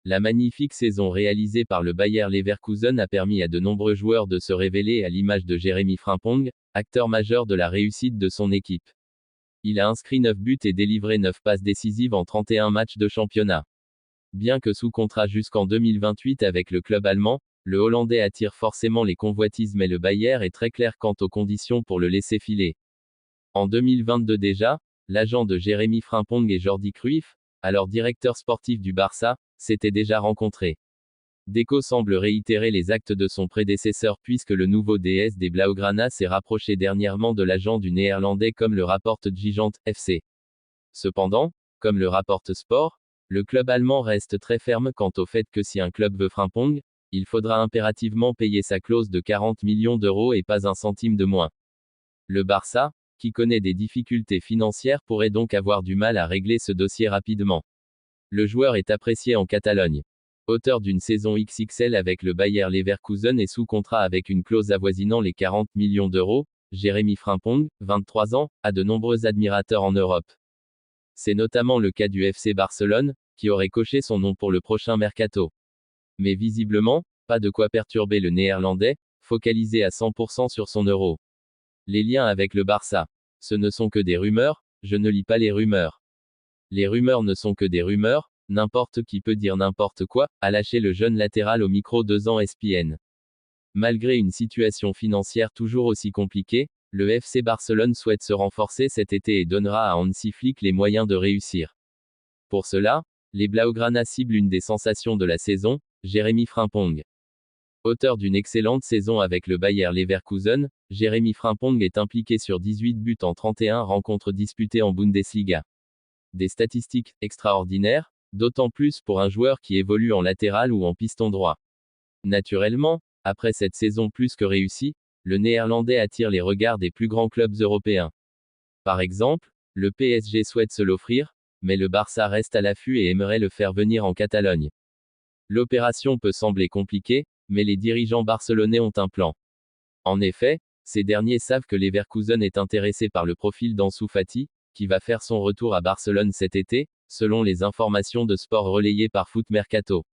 La magnifique saison réalisée par le Bayer Leverkusen a permis à de nombreux joueurs de se révéler à l'image de Jérémy Frimpong, acteur majeur de la réussite de son équipe. Il a inscrit 9 buts et délivré 9 passes décisives en 31 matchs de championnat. Bien que sous contrat jusqu'en 2028 avec le club allemand, le Hollandais attire forcément les convoitises, mais le Bayer est très clair quant aux conditions pour le laisser filer. En 2022 déjà, l'agent de Jérémy Frimpong et Jordi Cruyff, alors directeur sportif du Barça, s'étaient déjà rencontrés. Deco semble réitérer les actes de son prédécesseur puisque le nouveau DS des Blaugrana s'est rapproché dernièrement de l'agent du Néerlandais comme le rapporte Gigant FC. Cependant, comme le rapporte Sport, le club allemand reste très ferme quant au fait que si un club veut Frimpong, il faudra impérativement payer sa clause de 40 millions d'euros et pas un centime de moins. Le Barça, qui connaît des difficultés financières, pourrait donc avoir du mal à régler ce dossier rapidement. Le joueur est apprécié en Catalogne. Auteur d'une saison XXL avec le Bayer Leverkusen et sous contrat avec une clause avoisinant les 40 millions d'euros, Jérémy Frimpong, 23 ans, a de nombreux admirateurs en Europe. C'est notamment le cas du FC Barcelone, qui aurait coché son nom pour le prochain mercato. Mais visiblement, pas de quoi perturber le Néerlandais, focalisé à 100% sur son euro. Les liens avec le Barça. Ce ne sont que des rumeurs, je ne lis pas les rumeurs. Les rumeurs ne sont que des rumeurs, n'importe qui peut dire n'importe quoi, a lâché le jeune latéral au micro 2 ans ESPN. Malgré une situation financière toujours aussi compliquée, le FC Barcelone souhaite se renforcer cet été et donnera à Hansi Flick les moyens de réussir. Pour cela, les Blaugrana ciblent une des sensations de la saison, Jérémy Frimpong. Auteur d'une excellente saison avec le Bayer Leverkusen, Jérémy Frimpong est impliqué sur 18 buts en 31 rencontres disputées en Bundesliga. Des statistiques extraordinaires, d'autant plus pour un joueur qui évolue en latéral ou en piston droit. Naturellement, après cette saison plus que réussie, le Néerlandais attire les regards des plus grands clubs européens. Par exemple, le PSG souhaite se l'offrir, mais le Barça reste à l'affût et aimerait le faire venir en Catalogne. L'opération peut sembler compliquée, mais les dirigeants barcelonais ont un plan. En effet, ces derniers savent que Leverkusen est intéressé par le profil d'Ansu Fati, qui va faire son retour à Barcelone cet été, selon les informations de Sport relayées par Foot Mercato.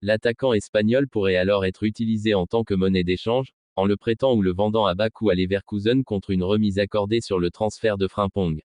L'attaquant espagnol pourrait alors être utilisé en tant que monnaie d'échange, en le prêtant ou le vendant à bas coût à Leverkusen contre une remise accordée sur le transfert de Frimpong.